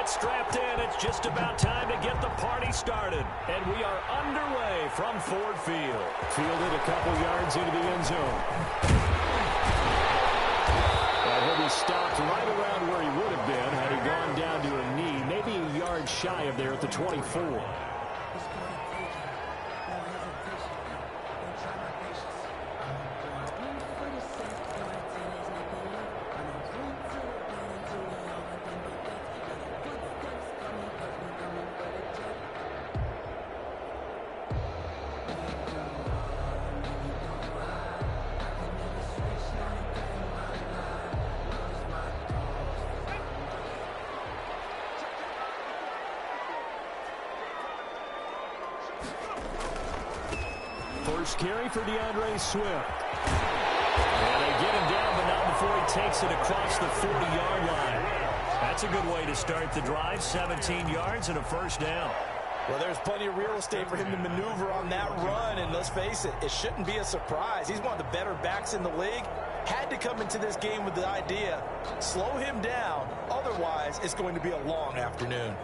get strapped in. It's just about time to get the party started. And we are underway from Ford Field. Fielded a couple yards into the end zone. And he'll be stopped right around where he would have been had he gone down to a knee, maybe a yard shy of there at the 24. First carry for DeAndre Swift. And they get him down, but not before he takes it across the 40-yard line. That's a good way to start the drive. 17 yards and a first down. Well, there's plenty of real estate for him to maneuver on that run, and let's face it, it shouldn't be a surprise. He's one of the better backs in the league. Had to come into this game with the idea, slow him down, otherwise it's going to be a long afternoon.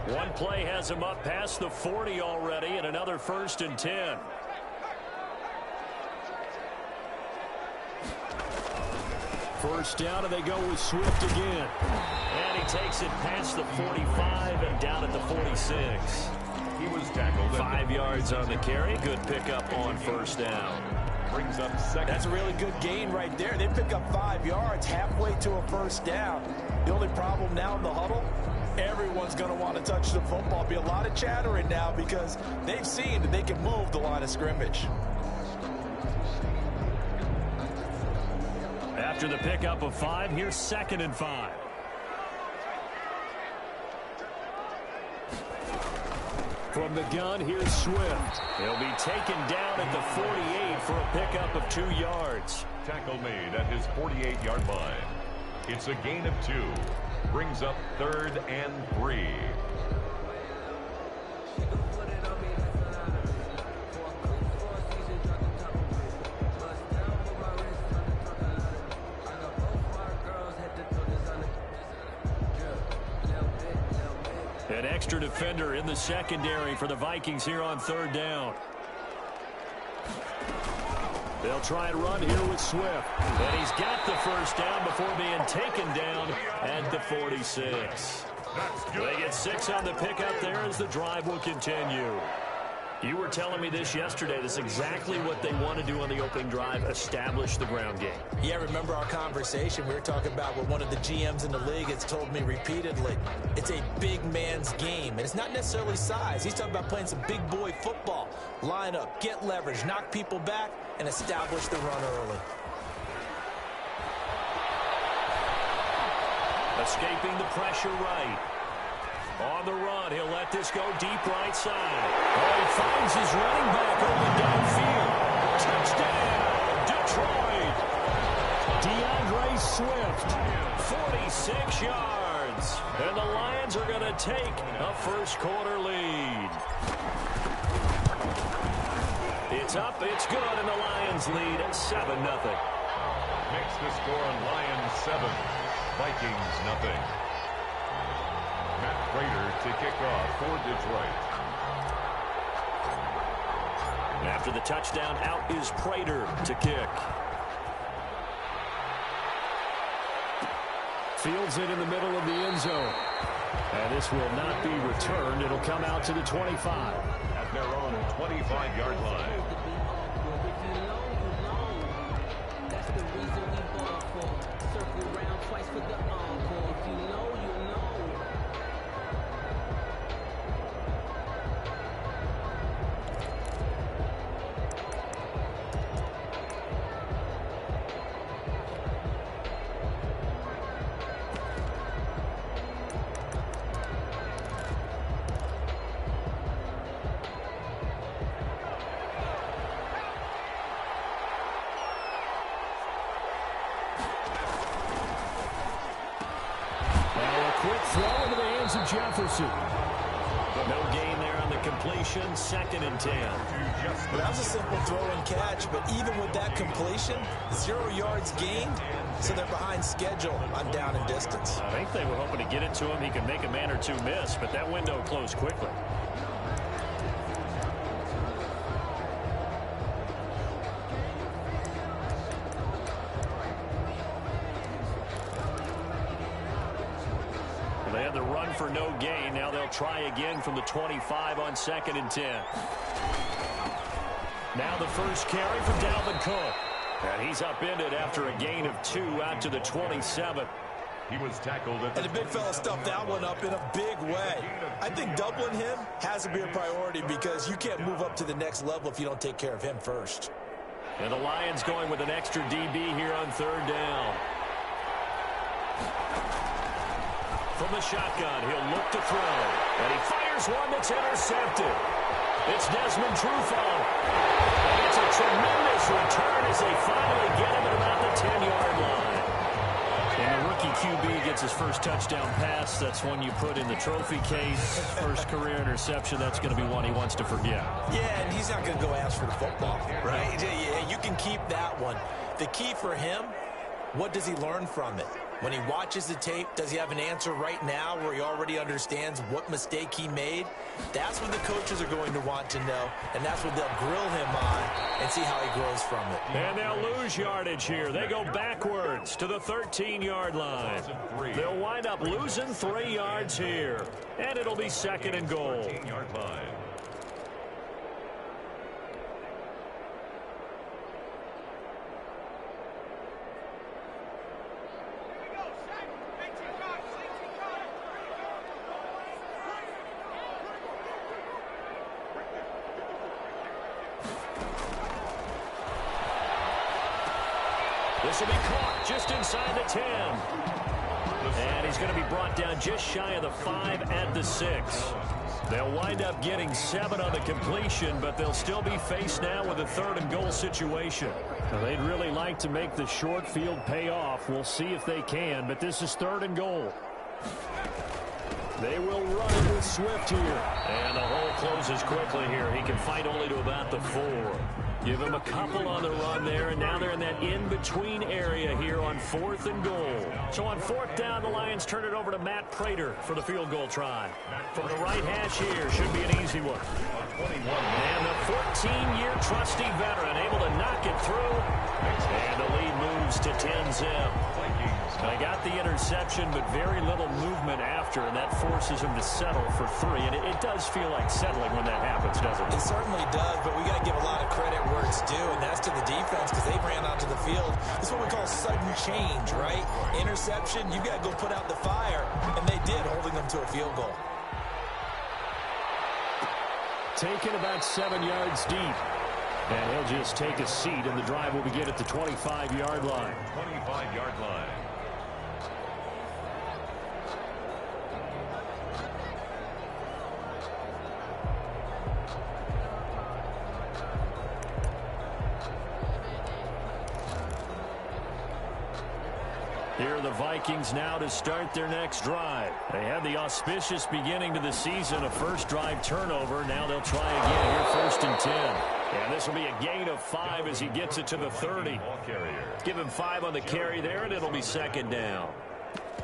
One play has him up past the 40 already, and another 1st and 10. First down, and they go with Swift again. And he takes it past the 45 and down at the 46. He was tackled. 5 yards on the carry. Good pickup on first down. Brings up second. That's a really good gain right there. They pick up 5 yards halfway to a first down. The only problem now in the huddle, everyone's going to want to touch the football. Be a lot of chattering now because they've seen that they can move the line of scrimmage. After the pickup of 5, here's 2nd and 5. From the gun, here's Swift. He'll be taken down at the 48 for a pickup of 2 yards. Tackle made at his 48-yard line. It's a gain of 2. Brings up 3rd and 3. An extra defender in the secondary for the Vikings here on 3rd down. They'll try and run here with Swift. And he's got the first down before being taken down at the 46. They get 6 on the pickup there as the drive will continue. You were telling me this yesterday. This is exactly what they want to do on the opening drive, establish the ground game. Yeah, remember our conversation. We were talking about what one of the GMs in the league has told me repeatedly. It's a big man's game, and it's not necessarily size. He's talking about playing some big boy football. Line up, get leverage, knock people back, and establish the run early. Escaping the pressure right. On the run, he'll let this go deep right side. Oh, he finds his running back open downfield. Touchdown, Detroit. DeAndre Swift. 46 yards. And the Lions are going to take a first-quarter lead. It's up, it's good, and the Lions lead at 7-0. Makes the score on Lions 7, Vikings nothing. Matt Prater to kick off for Detroit. After the touchdown, out is Prater to kick. Fields it in the middle of the end zone. And this will not be returned. It'll come out to the 25. At their own 25-yard line. That's the reason we ball for. Circle around twice for the encore. If you know, you know. Quick throw into the hands of Jefferson. No gain there on the completion, 2nd and 10. Well, that was a simple throw and catch, but even with that completion, 0 yards gained, so they're behind schedule on down and distance. I think they were hoping to get it to him. He could make a man or two miss, but that window closed quickly. They had the run for no gain. Now they'll try again from the 25 on 2nd and 10. Now the first carry for Dalvin Cook. And he's upended after a gain of 2 out to the 27. He was tackled at And the big fella stuffed that one up in a big way. I think doubling him has to be a priority because you can't move up to the next level if you don't take care of him first. And the Lions going with an extra DB here on 3rd down. From the shotgun, he'll look to throw. And he fires one that's intercepted. It's Desmond Trufant. And it's a tremendous return as they finally get him at about the 10-yard line. And the rookie QB gets his first touchdown pass. That's one you put in the trophy case. First career interception, that's going to be one he wants to forget. Yeah, and he's not going to go ask for the football, right? Yeah, you can keep that one. The key for him, what does he learn from it? When he watches the tape, does he have an answer right now where he already understands what mistake he made? That's what the coaches are going to want to know, and that's what they'll grill him on and see how he grows from it. And they'll lose yardage here. They go backwards to the 13-yard line. They'll wind up losing 3 yards here, and it'll be 2nd and goal. 13-yard line. This will be caught just inside the 10. And he's going to be brought down just shy of the 5 at the 6. They'll wind up getting 7 on the completion, but they'll still be faced now with a 3rd and goal situation. Now, they'd really like to make the short field pay off. We'll see if they can, but this is 3rd and goal. They will run with Swift here. And the hole closes quickly here. He can fight only to about the 4. Give him a couple on the run there, and now they're in that in-between area here on 4th and goal. So on 4th down, the Lions turn it over to Matt Prater for the field goal try. From the right hash here, should be an easy one. And the 14-year trusty veteran able to knock it through. And the lead moves to 10-zip. They got the interception, but very little movement after, and that forces him to settle for 3. And it does feel like settling when that happens, doesn't it? It certainly does, but we got to give a lot of credit where it's due, and that's to the defense because they ran onto the field. This is what we call sudden change, right? Interception, you got to go put out the fire, and they did, holding them to a field goal. Taken about 7 yards deep. And he'll just take a seat, and the drive will begin at the 25-yard line. 25-yard line. Here are the Vikings now to start their next drive. They had the auspicious beginning to the season, a first drive turnover. Now they'll try again here, 1st and 10. And this will be a gain of 5 as he gets it to the 30. Give him 5 on the carry there, and it'll be 2nd down.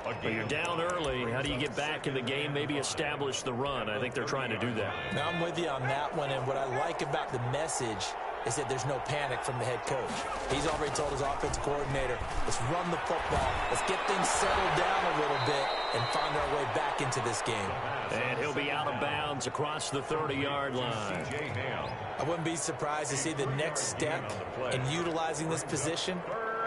But you're down early. How do you get back in the game, maybe establish the run? I think they're trying to do that. Now, I'm with you on that one, and what I like about the message is that there's no panic from the head coach. He's already told his offensive coordinator, let's run the football, let's get things settled down a little bit and find our way back into this game. And he'll be out of bounds across the 30-yard line. I wouldn't be surprised to see the next step in utilizing this position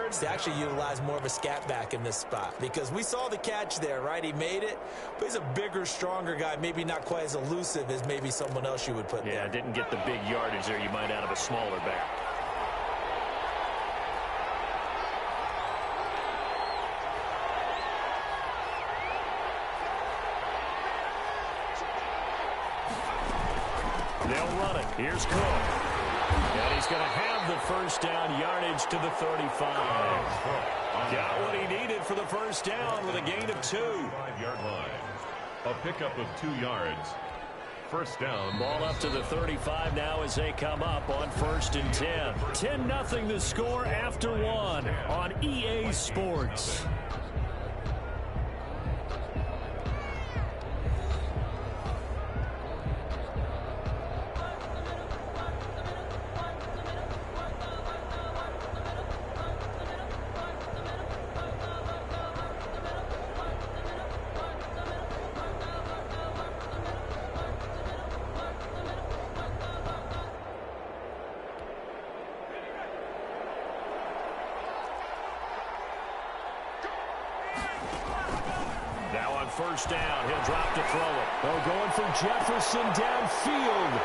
is to actually utilize more of a scat back in this spot, because we saw the catch there, right? He made it, but he's a bigger, stronger guy, maybe not quite as elusive as maybe someone else you would put there. Yeah, didn't get the big yardage there you might out of a smaller back. They'll run it. Here's Cook. And he's going to have the first down, yardage to the 35. Got what he needed for the first down with a gain of 2. 5-yard line. A pickup of 2 yards. First down. Ball up to the 35 now as they come up on 1st and 10. 10-0 the score after one on EA Sports. Now on 1st down, he'll drop to throw it. They're going for Jefferson downfield.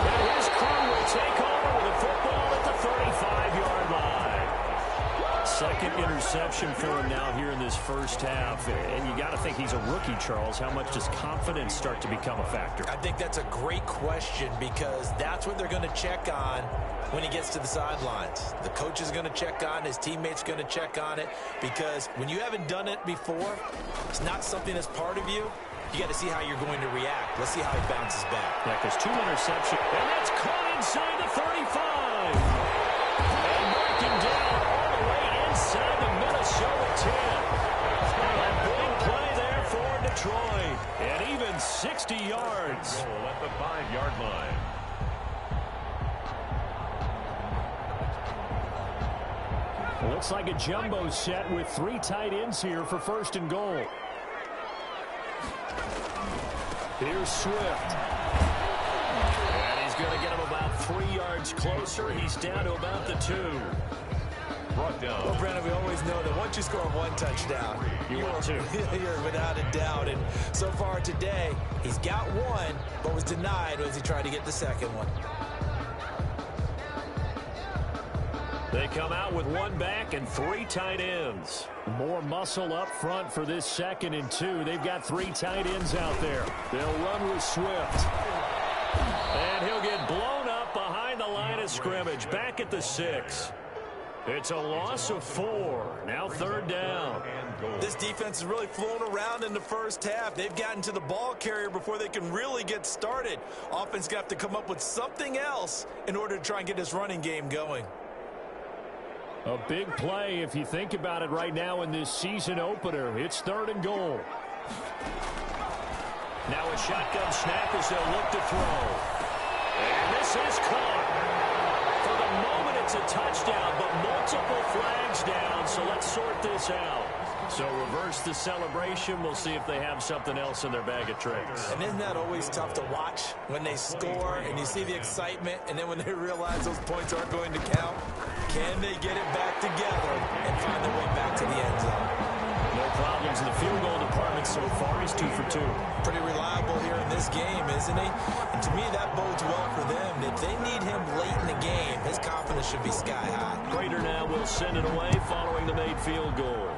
And his crew will take over with a football at the 35-yard line. Second interception for him now here in this first half. And you got to think he's a rookie, Charles. How much does confidence start to become a factor? I think that's a great question because that's what they're going to check on when he gets to the sidelines. The coach is going to check on it. His teammates going to check on it because when you haven't done it before, it's not something that's part of you. You got to see how you're going to react. Let's see how he bounces back. Yeah, because 2 interceptions. And that's caught inside the 35. And breaking down all the way inside the Minnesota 10. A big play there for Detroit. And even 60 yards. Goal at the 5-yard line. Looks like a jumbo set with 3 tight ends here for 1st and goal. Here's Swift. And he's going to get him about 3 yards closer. He's down to about the 2. Brought down. Well, Brandon, we always know that once you score 1 touchdown, You want to. you're without a doubt. And so far today, he's got 1, but was denied as he tried to get the second one. They come out with 1 back and 3 tight ends. More muscle up front for this 2nd and 2. They've got 3 tight ends out there. They'll run with Swift. And he'll get blown up behind the line of scrimmage, back at the 6. It's a loss of 4. Now 3rd down. This defense is really flown around in the first half. They've gotten to the ball carrier before they can really get started. Offense got to come up with something else in order to try and get this running game going. A big play if you think about it right now in this season opener. It's 3rd and goal. Now a shotgun snap as they'll look to throw. And this is caught. For the moment, it's a touchdown, but multiple flags down, so let's sort this out. So reverse the celebration. We'll see if they have something else in their bag of tricks. And isn't that always tough to watch when they score and you see the excitement, and then when they realize those points aren't going to count? Can they get it back together and find their way back to the end zone? No problems in the field goal department so far. He's 2 for 2. Pretty reliable here in this game, isn't he? And to me, that bodes well for them. If they need him late in the game, his confidence should be sky high. Prater now will send it away following the made field goal.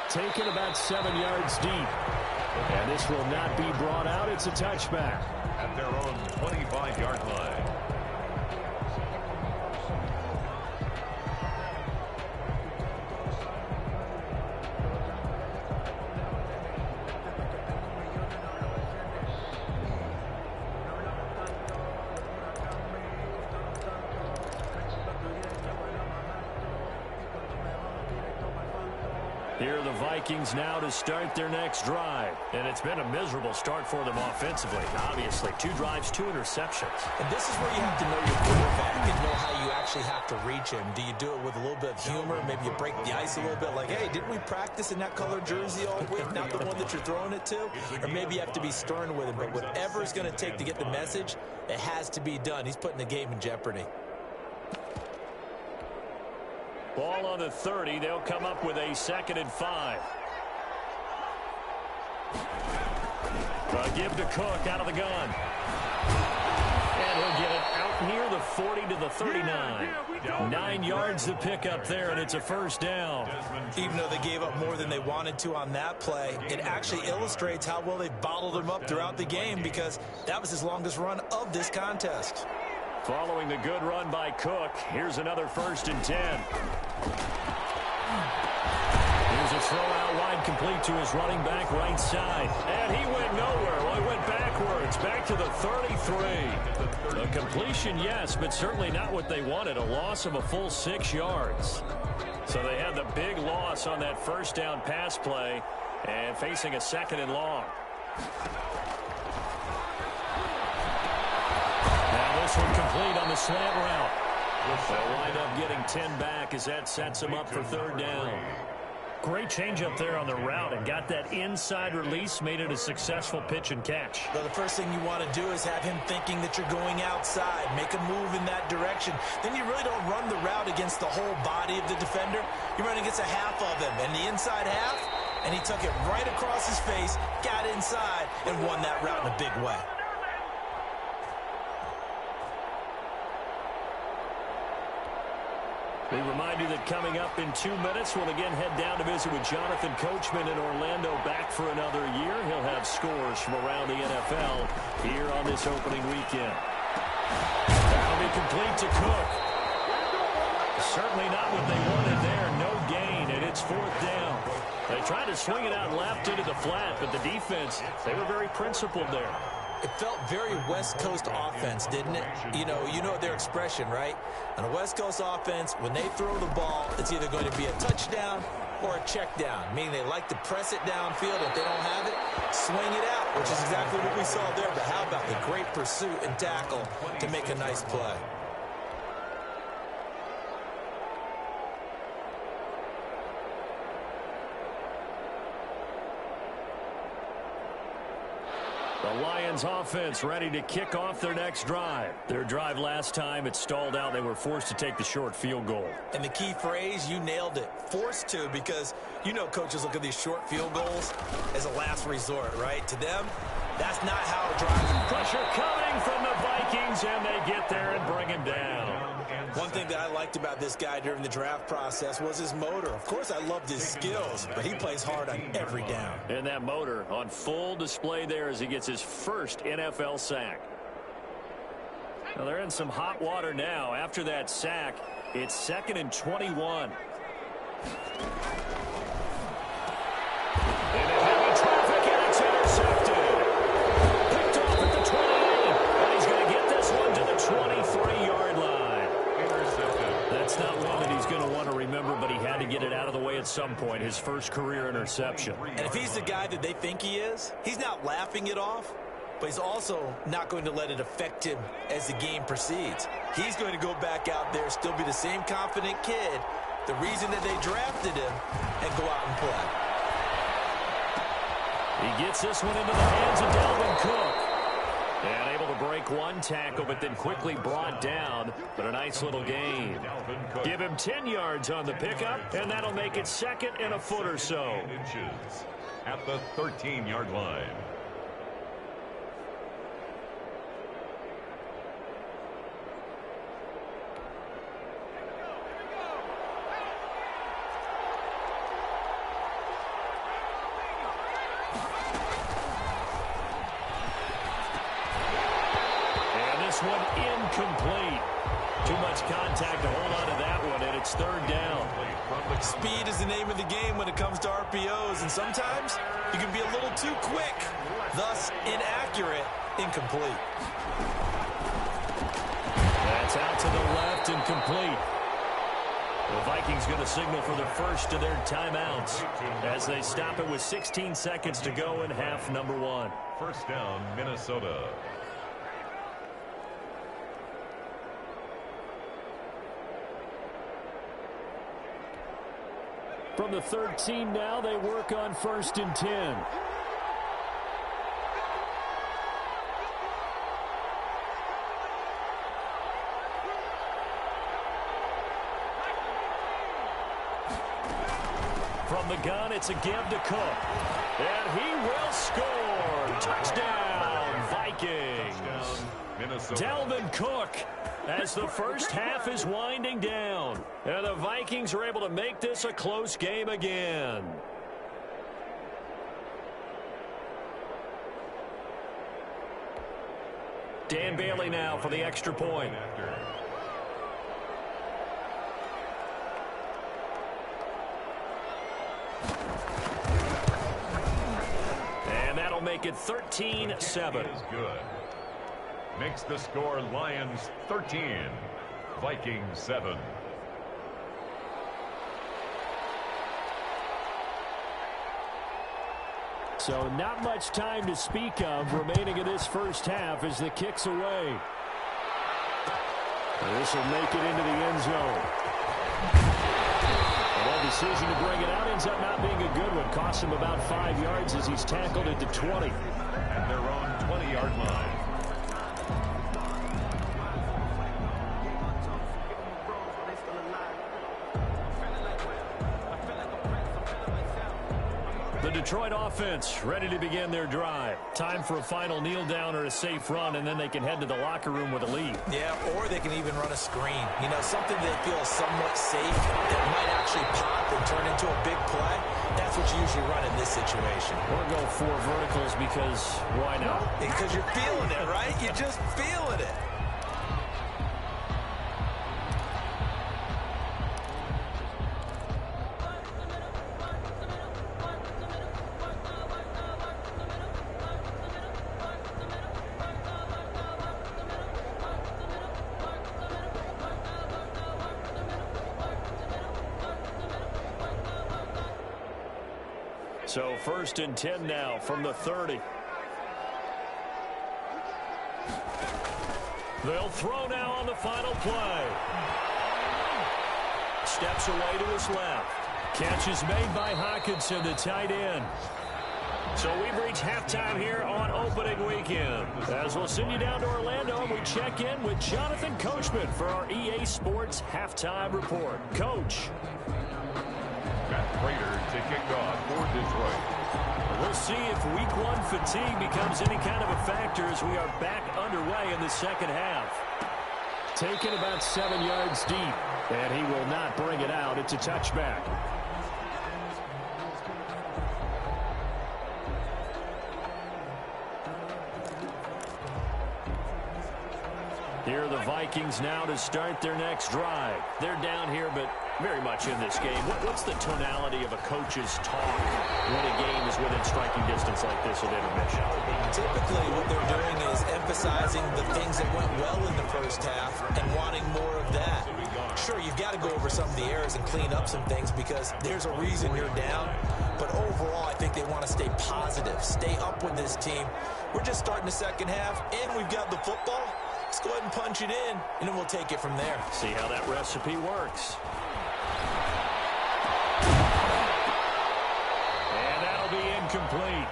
Taken about 7 yards deep. And this will not be brought out. It's a touchback. At their own 25-yard line. Here are the Vikings now to start their next drive. And it's been a miserable start for them offensively. Obviously, 2 drives, 2 interceptions. And this is where you have to know your quarterback and know how you actually have to reach him. Do you do it with a little bit of humor? Maybe you break the ice a little bit like, hey, didn't we practice in that color jersey all week? Not the one that you're throwing it to? Or maybe you have to be stern with him. But whatever it's going to take to get the message, it has to be done. He's putting the game in jeopardy. Ball on the 30. They'll come up with a 2nd and 5. Give to Cook out of the gun. And he'll get it out near the 40 to the 39. 9 yards to pick up there, and it's a 1st down. Even though they gave up more than they wanted to on that play, it actually illustrates how well they bottled him up throughout the game because that was his longest run of this contest. Following the good run by Cook, here's another 1st and 10. Here's a throw out wide, complete to his running back right side. And he went nowhere. Well, he went backwards, back to the 33. A completion, yes, but certainly not what they wanted. A loss of a full 6 yards. So they had the big loss on that first down pass play and facing a 2nd and long. Now this one complete on the slant route. They'll wind up getting 10 back as that sets them up for 3rd down. Great change up there on the route and got that inside release, made it a successful pitch and catch. Well, the first thing you want to do is have him thinking that you're going outside, make a move in that direction. Then you really don't run the route against the whole body of the defender. You run against a half of him, and the inside half, and he took it right across his face, got inside, and won that route in a big way. We remind you that coming up in 2 minutes, we'll again head down to visit with Jonathan Coachman in Orlando, back for another year. He'll have scores from around the NFL here on this opening weekend. That'll be complete to Cook. Certainly not what they wanted there. No gain, and it's 4th down. They tried to swing it out left into the flat, but the defense, they were very principled there. It felt very West Coast offense, didn't it? You know their expression, right? On a West Coast offense, when they throw the ball, it's either going to be a touchdown or a check down, meaning they like to press it downfield. If they don't have it, swing it out, which is exactly what we saw there. But how about the great pursuit and tackle to make a nice play? The Lions offense ready to kick off their next drive. Their drive last time, it stalled out. They were forced to take the short field goal. And the key phrase, you nailed it, forced to, because coaches look at these short field goals as a last resort, right? To them, that's not how it drives. Pressure coming from the Vikings, and they get there and bring him down. One thing that I liked about this guy during the draft process was his motor. Of course, I loved his skills, but he plays hard on every down. And that motor on full display there as he gets his first NFL sack. Now they're in some hot water now. After that sack, it's 2nd and 21. And in heavy traffic, and it's intercepted. Picked off at the 28, and he's going to get this one to the 23-yard line. That's not one that he's going to want to remember, but he had to get it out of the way at some point. His first career interception. And if he's the guy that they think he is, he's not laughing it off, but he's also not going to let it affect him as the game proceeds. He's going to go back out there, still be the same confident kid, the reason that they drafted him, and go out and play. He gets this one into the hands of Dalvin Cook. And able to break one tackle, but then quickly brought down. But a nice little gain. Give him 10 yards on the pickup, and that'll make it 2nd and a foot or so. At the 13-yard line. One incomplete. Too much contact to hold on to that one, and it's 3rd down. Speed is the name of the game when it comes to RPOs, and sometimes you can be a little too quick, thus inaccurate, incomplete. That's out to the left, incomplete. The Vikings going to signal for the first of their timeouts as they stop it with 16 seconds to go in half number 1. First down, Minnesota. From the 13 now, they work on 1st and 10. From the gun, it's a give to Cook. And he will score. Touchdown, Vikings. Dalvin Cook, as the first half is winding down. And the Vikings are able to make this a close game again. Dan Bailey now for the extra point. That'll make it 13-7. Is good. Makes the score Lions 13, Vikings 7. So not much time to speak of remaining in this first half as the kick's away. This will make it into the end zone. And that decision to bring it out ends up not being a good one. Costs him about 5 yards as he's tackled at the 20. At their own 20-yard line. The Detroit offense ready to begin their drive. Time for a final kneel down or a safe run, and then they can head to the locker room with a lead. Yeah, or they can even run a screen. You know, something they feel somewhat safe that might actually pop and turn into a big play. That's what you usually run in this situation. Or go 4 verticals because why not? Because you're feeling it, right? You're just feeling it. So 1st and 10 now from the 30. They'll throw now on the final play. Steps away to his left. Catch is made by Hawkinson, the tight end. So we've reached halftime here on opening weekend. As we'll send you down to Orlando, and we check in with Jonathan Coachman for our EA Sports Halftime Report. Coach. Matt Prater to kick off for Detroit. We'll see if week 1 fatigue becomes any kind of a factor as we are back underway in the second half. Taken about 7 yards deep, and he will not bring it out. It's a touchback. Here are the Vikings now to start their next drive. They're down here, but very much in this game. What's the tonality of a coach's talk when a game is within striking distance like this at intermission? Typically, what they're doing is emphasizing the things that went well in the first half and wanting more of that. Sure, you've got to go over some of the errors and clean up some things because there's a reason you're down. But overall, I think they want to stay positive, stay up with this team. We're just starting the second half, and we've got the football. Let's go ahead and punch it in, and then we'll take it from there. See how that recipe works. And that'll be incomplete.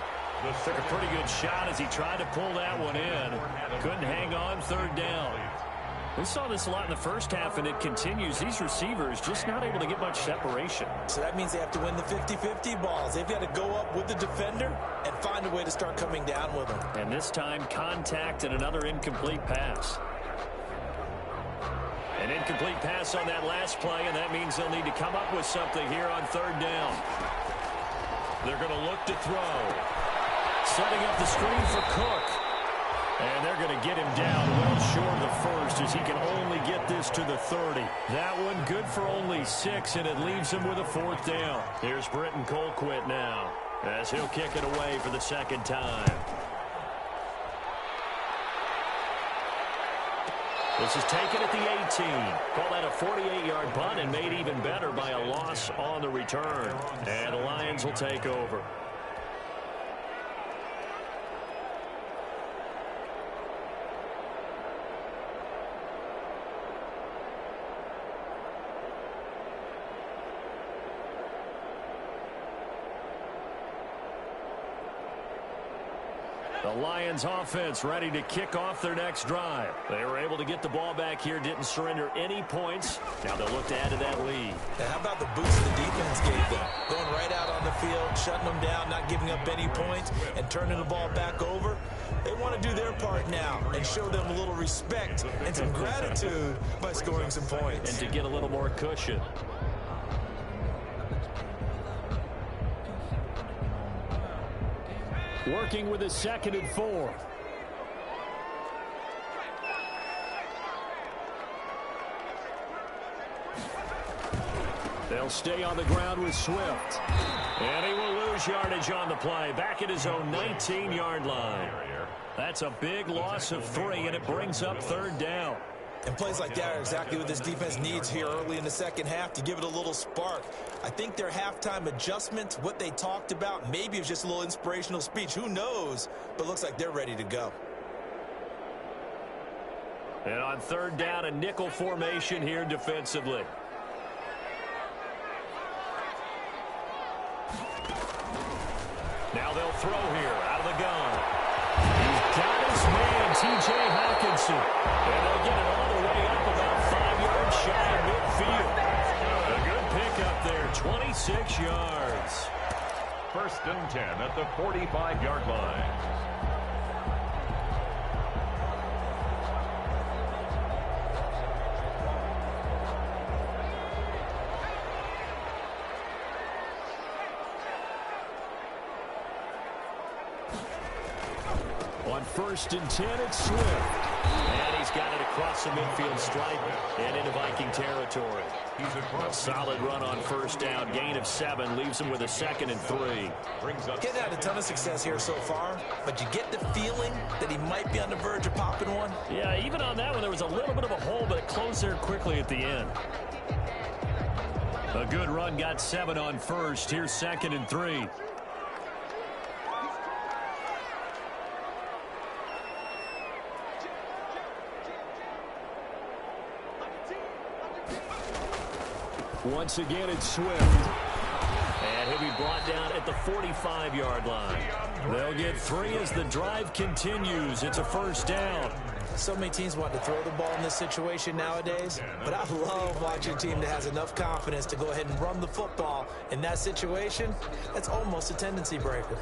Took a pretty good shot as he tried to pull that one in. Couldn't hang on, 3rd down. We saw this a lot in the first half, and it continues. These receivers just not able to get much separation. So that means they have to win the 50-50 balls. They've got to go up with the defender and find a way to start coming down with them. And this time, contact and another incomplete pass. An incomplete pass on that last play, and that means they'll need to come up with something here on 3rd down. They're going to look to throw. Setting up the screen for Cook. And they're going to get him down well short of the first as he can only get this to the 30. That one good for only 6, and it leaves him with a 4th down. Here's Britton Colquitt now as he'll kick it away for the 2nd time. This is taken at the 18. Call that a 48-yard punt and made even better by a loss on the return. And the Lions will take over. The Lions offense ready to kick off their next drive. They were able to get the ball back here, didn't surrender any points. Now they'll look to add to that lead. Now, how about the boost the defense gave them? Going right out on the field, shutting them down, not giving up any points, and turning the ball back over. They want to do their part now and show them a little respect and some gratitude by scoring some points. And to get a little more cushion. Working with a 2nd and 4. They'll stay on the ground with Swift. And he will lose yardage on the play, back at his own 19-yard line. That's a big loss of 3, and it brings up third down. And plays like that are exactly what this defense needs here early in the second half to give it a little spark. I think their halftime adjustment, what they talked about, maybe it was just a little inspirational speech. Who knows? But it looks like they're ready to go. And on third down, a nickel formation here defensively. Now they'll throw here out of the gun. He's got his man, T.J. Hawkinson. And they'll get it all the way up about 5 yards shy of midfield. A good pickup there, 26 yards. 1st and 10 at the 45-yard line. On 1st and 10, it's Swift. And he's got it across the midfield stripe and into Viking territory. A solid run on 1st down. Gain of 7 leaves him with a 2nd and 3. Getting had a ton of success here so far, but you get the feeling that he might be on the verge of popping one. Yeah, even on that one, there was a little bit of a hole, but it closed there quickly at the end. A good run got 7 on 1st. Here's 2nd and 3. Once again, it's Swift. And he'll be brought down at the 45-yard line. They'll get 3 as the drive continues. It's a 1st down. So many teams want to throw the ball in this situation nowadays, but I love watching a team that has enough confidence to go ahead and run the football. In that situation, that's almost a tendency breaker.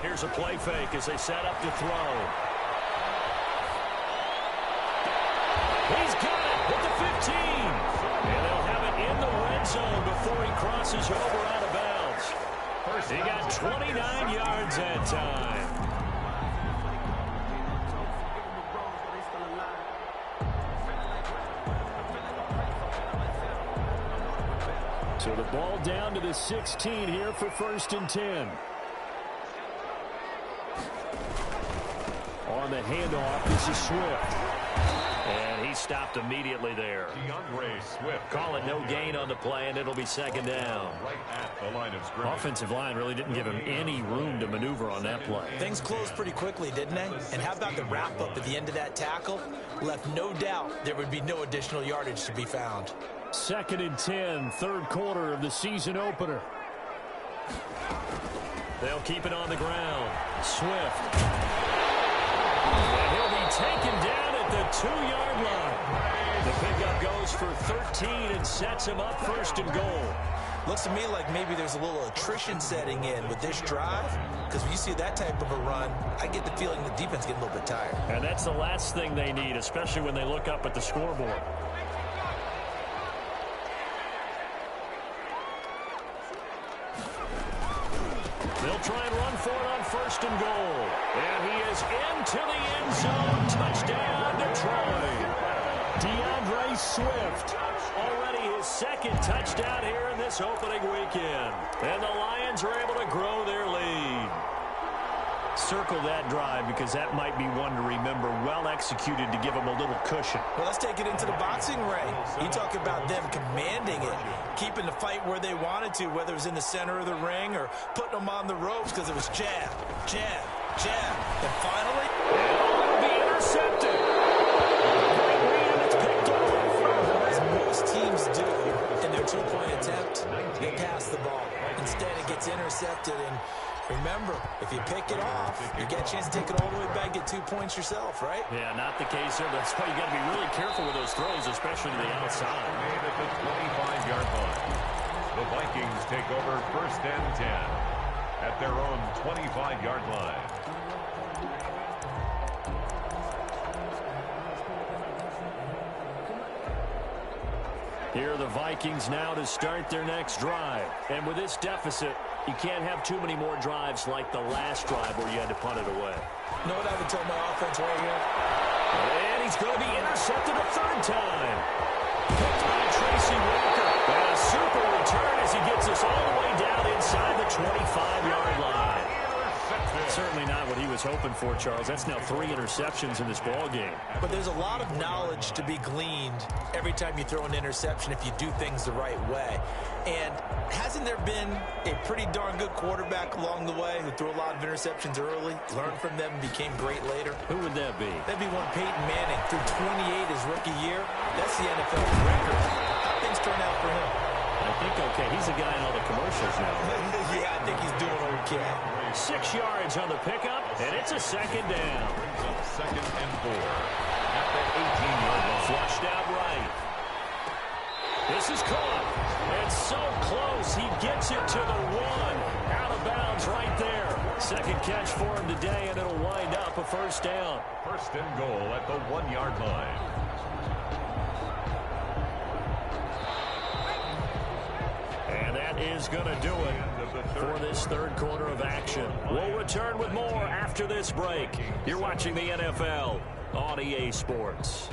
Here's a play fake as they set up to throw. He's got it at the 15. And they'll have it in the red zone before he crosses over out of bounds. He got 29 yards that time. So the ball down to the 16 here for 1st and 10. On the handoff, this is Swift. And he stopped immediately there. Swift. Call it no gain on the play, and it'll be 2nd down. Right at the line of scrimmage. Offensive line really didn't give him any room to maneuver on that play. Things closed pretty quickly, didn't they? And how about the wrap-up at the end of that tackle? Left no doubt there would be no additional yardage to be found. 2nd and 10, 3rd quarter of the season opener. They'll keep it on the ground. Swift. And he'll be taken down at the 2-yard line. The pickup goes for 13 and sets him up 1st and goal. Looks to me like maybe there's a little attrition setting in with this drive, because when you see that type of a run, I get the feeling the defense getting a little bit tired. And that's the last thing they need, especially when they look up at the scoreboard. They'll try and run for it on 1st and goal. And he is into the end zone. Touchdown, Detroit. DeAndre Swift. Already his 2nd touchdown here in this opening weekend. And the Lions are able to grow their lead. Circle that drive because that might be one to remember. Well executed to give them a little cushion. Well, let's take it into the boxing ring. You talk about them commanding it, keeping the fight where they wanted to, whether it was in the center of the ring or putting them on the ropes, because it was jab, jab, jab. And finally, it'll be intercepted. Great read, and it's picked off. As most teams do in their 2-point attempt, they pass the ball. Instead, it gets intercepted, and remember, if you pick it off, you get a chance to take it all the way back, get 2 points yourself, right? Yeah, not the case here. That's why you got to be really careful with those throws, especially to the outside. Made at the 25-yard line. The Vikings take over 1st and 10 at their own 25-yard line. Here are the Vikings now to start their next drive. And with this deficit, you can't have too many more drives like the last drive where you had to punt it away. You know what I would tell my offense right here? And he's going to be intercepted a third time. Picked by Tracy Walker. And a super return as he gets us all the way down inside the 25-yard line. Certainly not what he was hoping for, Charles. That's now 3 interceptions in this ball game. But there's a lot of knowledge to be gleaned every time you throw an interception if you do things the right way. And hasn't there been a pretty darn good quarterback along the way who threw a lot of interceptions early, learned from them, and became great later? Who would that be? That'd be one Peyton Manning. Threw 28 his rookie year. That's the NFL record. How things turn out for him? I think okay. He's the guy in all the commercials now. Yeah, I think he's doing okay. 6 yards on the pickup, and it's a second down. Brings up 2nd and 4 at the 18-yard line. Flushed out right. This is caught. And so close, he gets it to the 1. Out of bounds right there. Second catch for him today, and it'll wind up a first down. 1st and goal at the 1-yard line. And that is going to do it for this third quarter of action. We'll return with more after this break. You're watching the NFL on EA Sports.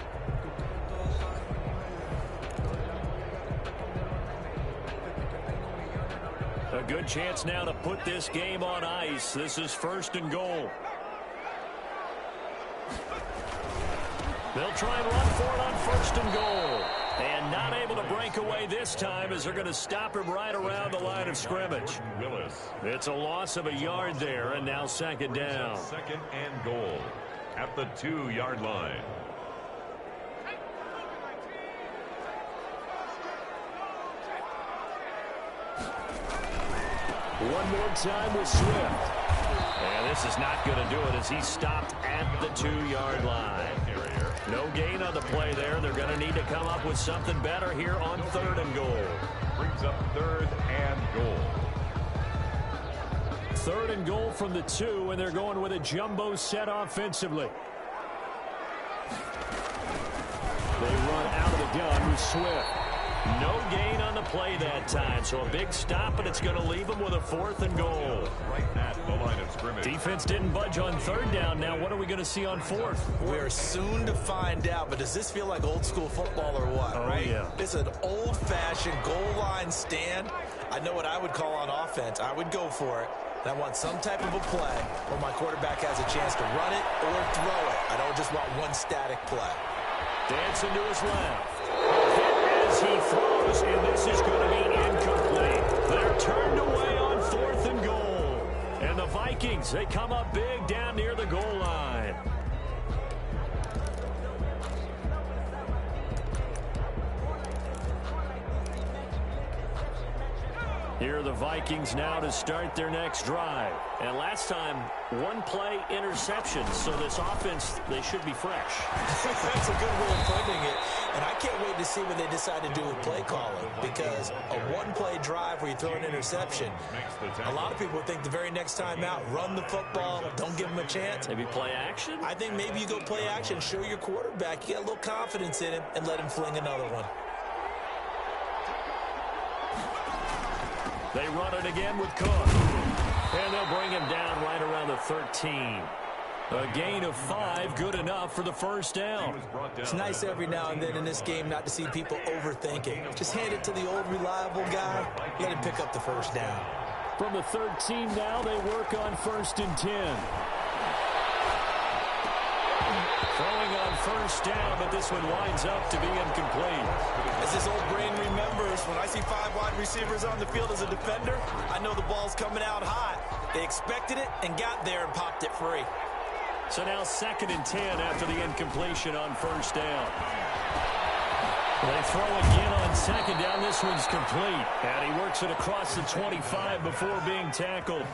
A good chance now to put this game on ice. This is 1st and goal. They'll try and run for it on 1st and goal. And not able to break away this time as they're going to stop him right around the line of scrimmage. Willis. It's a loss of a yard there, and now 2nd down. 2nd and goal at the 2-yard line. One more time with Swift. And this is not going to do it as he's stopped at the 2-yard line. No gain on the play there. They're going to need to come up with something better here on 3rd and goal. Brings up 3rd and goal. 3rd and goal from the 2, and they're going with a jumbo set offensively. They run out of the gun with Swift. No gain on the play that time, so a big stop, and it's going to leave them with a 4th and goal. Right at the line of scrimmage. Defense didn't budge on 3rd down. Now what are we going to see on 4th? We're soon to find out, but does this feel like old school football or what? Oh, right? Yeah. It's an old-fashioned goal line stand. I know what I would call on offense. I would go for it. And I want some type of a play where my quarterback has a chance to run it or throw it. I don't just want one static play. Dancing to his left. As he throws, and this is going to be incomplete. They're turned away on 4th and goal. And the Vikings, they come up big down near the goal line. Here are the Vikings now to start their next drive. And last time, one play interception. So this offense, they should be fresh. That's a good way of putting it. And I can't wait to see what they decide to do with play calling. Because a one-play drive where you throw an interception, a lot of people think the very next time out, run the football, don't give them a chance. Maybe play action? I think maybe you go play action, show your quarterback, you got a little confidence in him, and let him fling another one. They run it again with Cook. And they'll bring him down right around the 13. A gain of 5, good enough for the first down. It's nice every now and then in this game not to see people overthink it. Just hand it to the old reliable guy, let him pick up the first down. From the 13 now, they work on 1st and 10. Throwing on 1st down, but this one winds up to be incomplete. As this old brain remembers, when I see 5 wide receivers on the field as a defender, I know the ball's coming out hot. They expected it and got there and popped it free. So now 2nd and 10 after the incompletion on 1st down. They throw again on 2nd down. This one's complete. And he works it across the 25 before being tackled.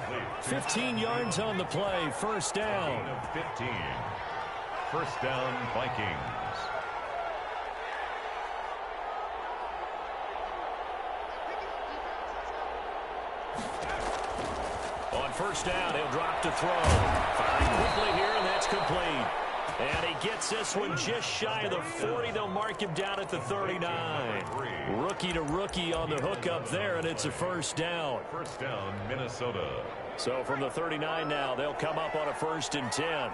15 yards on the play. 1st down. 15. 1st down, Vikings. On 1st down, he'll drop to throw. Firing quickly here, and that's complete. And he gets this one just shy of the 40. They'll mark him down at the 39. Rookie to rookie on the hook up there, and it's a first down. First down, Minnesota. So from the 39 now, they'll come up on a 1st and 10.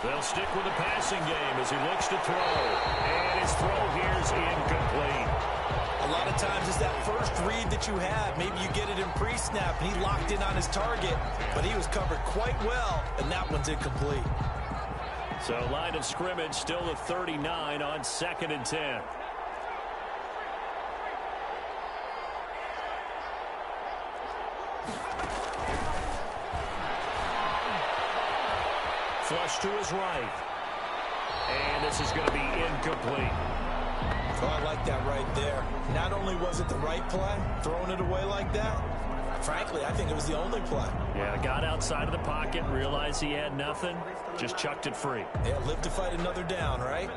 They'll stick with the passing game as he looks to throw. And his throw here is incomplete. A lot of times it's that first read that you have. Maybe you get it in pre-snap, and he locked in on his target, but he was covered quite well, and that one's incomplete. So line of scrimmage still the 39 on 2nd and 10. Flush to his right. And this is going to be incomplete. Oh, I like that right there. Not only was it the right play, throwing it away like that, frankly, I think it was the only play. Yeah, got outside of the pocket, realized he had nothing, just chucked it free. Yeah, live to fight another down, right?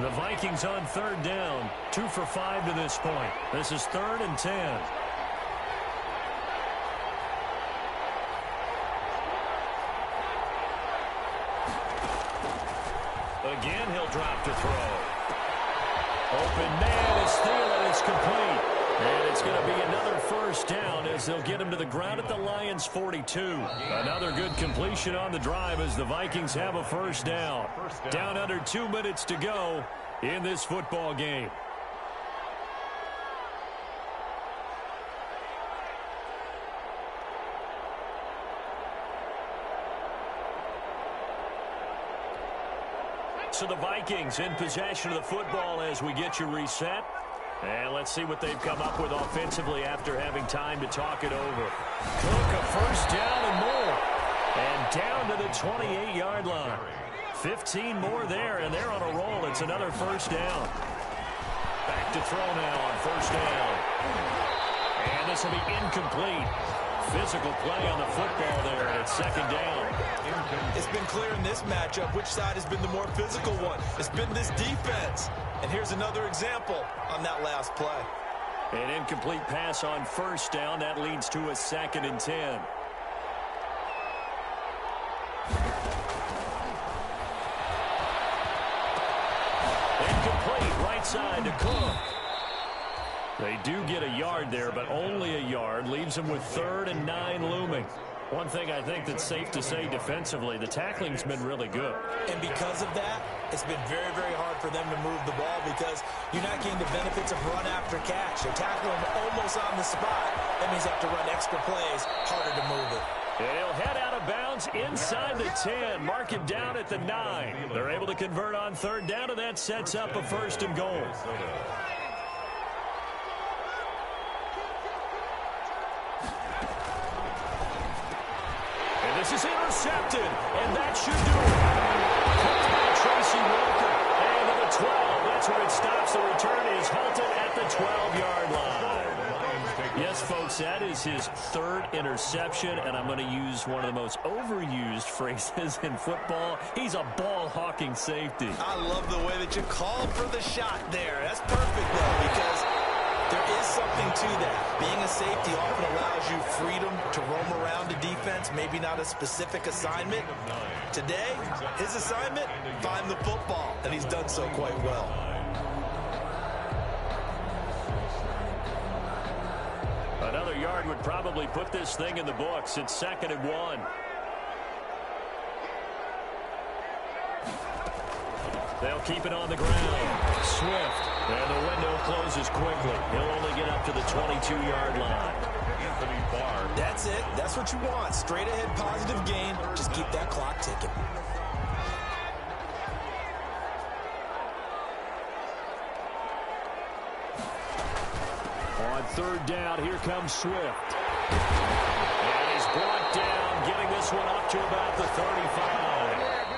The Vikings on 3rd down, 2 for 5 to this point. This is 3rd and 10. Again, he'll drop to throw. Open man is Thielen. It's complete. And it's going to be another first down as they'll get him to the ground at the Lions' 42. Another good completion on the drive as the Vikings have a first down. Down under 2 minutes to go in this football game. So the Vikings in possession of the football as we get you reset. And let's see what they've come up with offensively after having time to talk it over. Cook, a first down and more. And down to the 28-yard line. 15 more there, and they're on a roll. It's another first down. Back to throw now on first down. And this will be incomplete. Physical play on the football there, and it's 2nd down. It's been clear in this matchup which side has been the more physical one. It's been this defense. And here's another example on that last play. An incomplete pass on first down. That leads to a 2nd and 10. Incomplete, right side to Cook. They do get a yard there, but only a yard. Leaves them with 3rd and 9 looming. One thing I think that's safe to say defensively, the tackling's been really good. And because of that, it's been very, very hard for them to move the ball because you're not getting the benefits of run after catch. They're tackling them almost on the spot. That means they have to run extra plays, harder to move it. And he'll head out of bounds inside the 10. Mark him down at the 9. They're able to convert on 3rd down, and that sets up a 1st and goal. This is intercepted, and that should do it. Picked by Tracy Walker, and to the 12. That's where it stops. The return is halted at the 12-yard line. Yes, folks, that is his 3rd interception, and I'm going to use one of the most overused phrases in football. He's a ball-hawking safety. I love the way that you called for the shot there. That's perfect, though, because there is something to that. Being a safety often allows you freedom to roam around the defense, maybe not a specific assignment. Today, his assignment, find the football, and he's done so quite well. Another yard would probably put this thing in the books. It's 2nd and 1. They'll keep it on the ground. Swift. And the window closes quickly. He'll only get up to the 22-yard line. That's it. That's what you want. Straight ahead positive gain. Just keep that clock ticking. On 3rd down, here comes Swift. And he's brought down, getting this one up to about the 35.